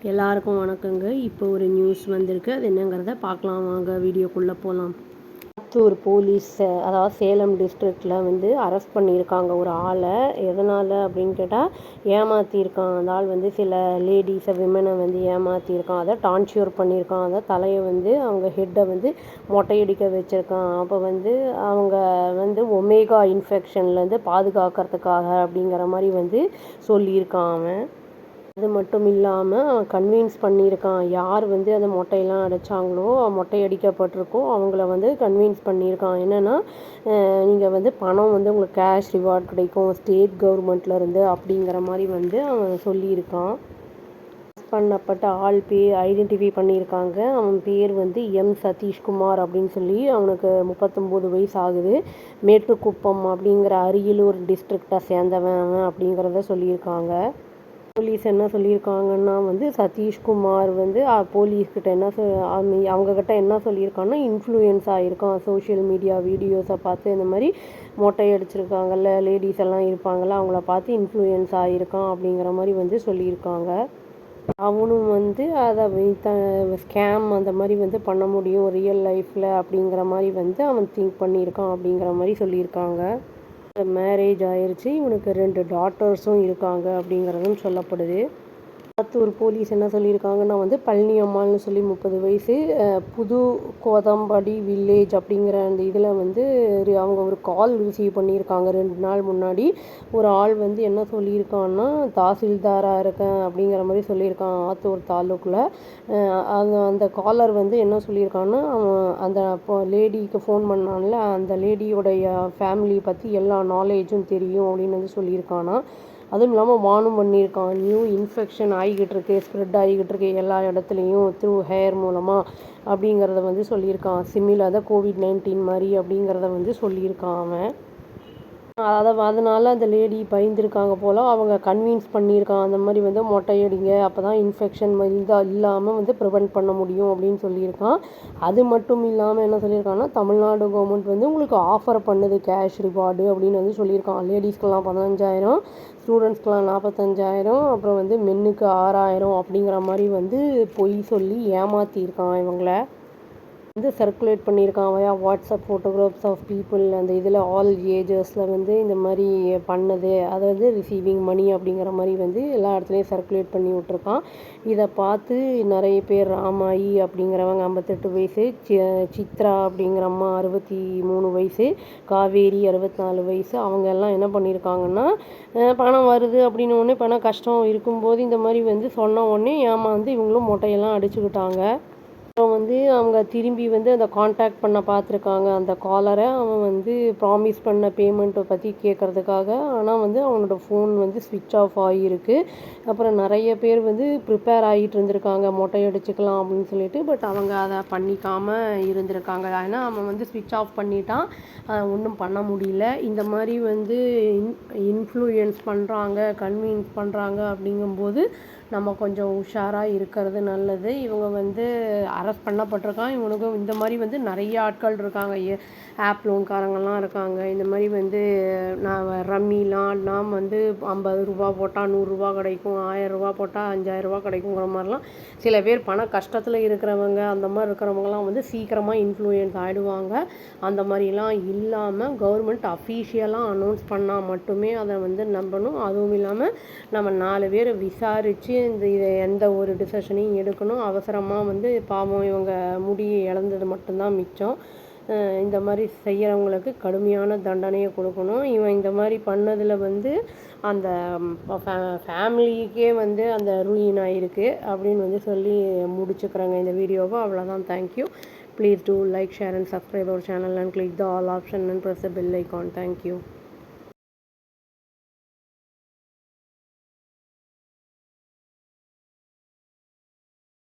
எல்லாருக்கும் வணக்கங்க. இப்போ ஒரு நியூஸ் வந்திருக்கு. அது என்னங்கிறத பார்க்கலாம் வாங்க, வீடியோக்குள்ளே போகலாம். ஆத்தூர் போலீஸ், அதாவது சேலம் டிஸ்ட்ரிக்டில் வந்து அரெஸ்ட் பண்ணியிருக்காங்க ஒரு ஆளை. எதனால் அப்படின்னு கேட்டால், ஏமாற்றிருக்கான். அந்த ஆள் வந்து சில லேடிஸை விமனை வந்து ஏமாற்றிருக்கான். அதை டான்ஷூர் பண்ணியிருக்கான். அதை தலையை வந்து அவங்க ஹெட்டை வந்து மொட்டையடிக்க வச்சுருக்கான். அப்போ வந்து அவங்க வந்து ஒமேகா இன்ஃபெக்ஷன்லேருந்து பாதுகாக்கிறதுக்காக அப்படிங்கிற மாதிரி வந்து சொல்லியிருக்கான் அவன். அது மட்டும் இல்லாமல் கன்வின்ஸ் பண்ணியிருக்கான். யார் வந்து அந்த மொட்டையெல்லாம் அடித்தாங்களோ, மொட்டை அடிக்கப்பட்டிருக்கோ அவங்கள வந்து கன்வின்ஸ் பண்ணியிருக்கான். என்னென்னா, நீங்கள் வந்து பணம் வந்து உங்களுக்கு கேஷ் ரிவார்ட் கிடைக்கும் ஸ்டேட் கவர்மெண்ட்லேருந்து அப்படிங்கிற மாதிரி வந்து அவன் சொல்லியிருக்கான். பண்ணப்பட்ட ஆள் பேர் ஐடென்டிஃபை பண்ணியிருக்காங்க. அவன் பேர் வந்து எம் சதீஷ்குமார் அப்படின்னு சொல்லி, அவனுக்கு 39 வயசு ஆகுது. மேட்டுக்குப்பம் அப்படிங்கிற அரியலூர் டிஸ்ட்ரிக்டை சேர்ந்தவன் அவன் அப்படிங்கிறத சொல்லியிருக்காங்க. போலீஸ் என்ன சொல்லியிருக்காங்கன்னா வந்து சதீஷ்குமார் வந்து போலீஸ்கிட்ட என்ன அவங்கக்கிட்ட என்ன சொல்லியிருக்காங்கன்னா, இன்ஃப்ளூயன்ஸ் ஆகிருக்கான். சோஷியல் மீடியா வீடியோஸை பார்த்து இந்த மாதிரி மொட்டை அடிச்சிருக்காங்கல்ல லேடிஸ் எல்லாம் இருப்பாங்கள்ல, அவங்கள பார்த்து இன்ஃப்ளூயன்ஸ் ஆகிருக்கான் அப்படிங்கிற மாதிரி வந்து சொல்லியிருக்காங்க. அவனும் வந்து அதை ஸ்கேம் அந்த மாதிரி வந்து பண்ண முடியும் ரியல் லைஃப்பில் அப்படிங்கிற மாதிரி வந்து அவன் திங்க் பண்ணியிருக்கான் அப்படிங்கிற மாதிரி சொல்லியிருக்காங்க. மேரேஜ் ஆயிடுச்சு. இவனுக்கு 2 டாட்டர்ஸும் இருக்காங்க அப்படிங்கிறதும் சொல்லப்படுது. ஆத்தூர் போலீஸ் என்ன சொல்லியிருக்காங்கன்னா வந்து பழனி அம்மாள்னு சொல்லி 30 வயசு, புது கோதம்படி வில்லேஜ் அப்படிங்கிற அந்த இதில் வந்து அவங்க ஒரு கால் ரிசீவ் பண்ணியிருக்காங்க 2 நாள் முன்னாடி. ஒரு ஆள் வந்து என்ன சொல்லியிருக்கான்னா, தாசில்தாராக இருக்கேன் அப்படிங்கிற மாதிரி சொல்லியிருக்கான் ஆத்தூர் தாலுக்கில். அந்த காலர் வந்து என்ன சொல்லியிருக்கான்னா, அவன் அந்த லேடிக்கு ஃபோன் பண்ணான்ல, அந்த லேடியோடைய ஃபேமிலி பற்றி எல்லா நாலேஜும் தெரியும் அப்படின்னு வந்து சொல்லியிருக்கானா. அதுவும் இல்லாமல் வார்னும் பண்ணியிருக்கான். நியூ இன்ஃபெக்ஷன் ஆகிக்கிட்டு இருக்கு, ஸ்ப்ரெட் ஆகிக்கிட்டு இருக்கு எல்லா இடத்துலையும் த்ரூ ஹேர் மூலமாக அப்படிங்கிறத வந்து சொல்லியிருக்கான். சிமிலர் COVID-19 மாதிரி அப்படிங்கிறத வந்து சொல்லியிருக்கான் அவன். அதனால் அந்த லேடி பயந்துருக்காங்க போல். அவங்க கன்வின்ஸ் பண்ணியிருக்கான். அந்த மாதிரி வந்து மொட்டையடிங்க, அப்போ தான் இன்ஃபெக்ஷன் இல்லாமல் வந்து ப்ரிவெண்ட் பண்ண முடியும் அப்படின்னு சொல்லியிருக்கான். அது மட்டும் இல்லாமல் என்ன சொல்லியிருக்காங்கன்னா, தமிழ்நாடு கவர்மெண்ட் வந்து உங்களுக்கு ஆஃபர் பண்ணுது கேஷ் ரிவார்டு அப்படின்னு வந்து சொல்லியிருக்கான். லேடிஸ்க்கெலாம் 15,000, ஸ்டூடெண்ட்ஸ்க்கெலாம் 45,000, அப்புறம் வந்து மென்னுக்கு 6,000 அப்படிங்கிற மாதிரி வந்து பொய் சொல்லி ஏமாற்றியிருக்கான் இவங்கள. வந்து சர்க்குலேட் பண்ணியிருக்கான் வாட்ஸ்அப் ஃபோட்டோகிராஃப்ஸ் ஆஃப் பீப்புள் அந்த இதில் ஆல் ஏஜஸில் வந்து இந்த மாதிரி பண்ணது, அதை வந்து ரிசீவிங் மணி அப்படிங்கிற மாதிரி வந்து எல்லா இடத்துலையும் சர்க்குலேட் பண்ணி விட்ருக்கான். இதை பார்த்து நிறைய பேர் ராமாயி அப்படிங்கிறவங்க 58 வயசு, சித்ரா அப்படிங்கிற அம்மா 63 வயசு, காவேரி 64 வயசு, அவங்க எல்லாம் என்ன பண்ணியிருக்காங்கன்னா, பணம் வருது அப்படின்னு உடனே பணம் கஷ்டம் இருக்கும்போது இந்த மாதிரி வந்து சொன்ன உடனே ஏமாந்து இவங்களும் மொட்டையெல்லாம் அடிச்சுக்கிட்டாங்க. அப்புறம் வந்து அவங்க திரும்பி வந்து அந்த காண்டாக்ட் பண்ண பார்த்துருக்காங்க அந்த காலரை. அவன் வந்து ப்ராமிஸ் பண்ண பேமெண்ட்டை பற்றி கேட்குறதுக்காக. ஆனால் வந்து அவனோட ஃபோன் வந்து ஸ்விட்ச் ஆஃப் ஆகியிருக்கு. அப்புறம் நிறைய பேர் வந்து ப்ரிப்பேர் ஆகிட்டு இருந்திருக்காங்க மொட்டை அடிச்சுக்கலாம் அப்படின்னு சொல்லிட்டு. பட் அவங்க அதை பண்ணிக்காமல் இருந்திருக்காங்க. ஏன்னா அவன் வந்து ஸ்விட்ச் ஆஃப் பண்ணிட்டான், ஒன்றும் பண்ண முடியல. இந்த மாதிரி வந்து இன்ஃப்ளூயன்ஸ் பண்ணுறாங்க, கன்வின்ஸ் பண்ணுறாங்க அப்படிங்கும்போது நம்ம கொஞ்சம் உஷாராக இருக்கிறது நல்லது. இவங்க வந்து அரெஸ்ட் பண்ணப்பட்டிருக்கான். இவனுக்கும் இந்த மாதிரி வந்து நிறைய ஆட்கள் இருக்காங்க, ஆப் லோன்காரங்கள்லாம் இருக்காங்க. இந்த மாதிரி வந்து நான் ரம்மிலாம் வந்து 50 ரூபா போட்டால் 100 ரூபா கிடைக்கும், 1000 ரூபா போட்டால் 5000 ரூபா கிடைக்குங்கிற மாதிரிலாம் சில பேர் பண கஷ்டத்தில் இருக்கிறவங்க அந்த மாதிரி இருக்கிறவங்கலாம் வந்து சீக்கிரமாக இன்ஃப்ளூயன்ஸ் ஆகிடுவாங்க. அந்த மாதிரிலாம் இல்லாமல் கவர்மெண்ட் அஃபீஷியலாக அனௌன்ஸ் பண்ணால் மட்டுமே அதை வந்து நம்பணும். அதுவும் இல்லாமல் நம்ம 4 பேர் விசாரித்து இதை எந்த ஒரு டிசிஷனையும் எடுக்கணும். அவசரமாக வந்து பாவம் இவங்க முடியை இழந்தது மட்டும்தான் மிச்சம். இந்த மாதிரி செய்கிறவங்களுக்கு கடுமையான தண்டனையை கொடுக்கணும். இவன் இந்த மாதிரி பண்ணதில் வந்து அந்த ஃபேமிலிக்கே வந்து அந்த ரூயின் ஆகிருக்கு அப்படின்னு வந்து சொல்லி முடிச்சுக்கிறேங்க இந்த வீடியோவை. அவ்வளோதான். Thank you. Please do like, share and subscribe our channel and click the all option and press the bell icon. Thank you.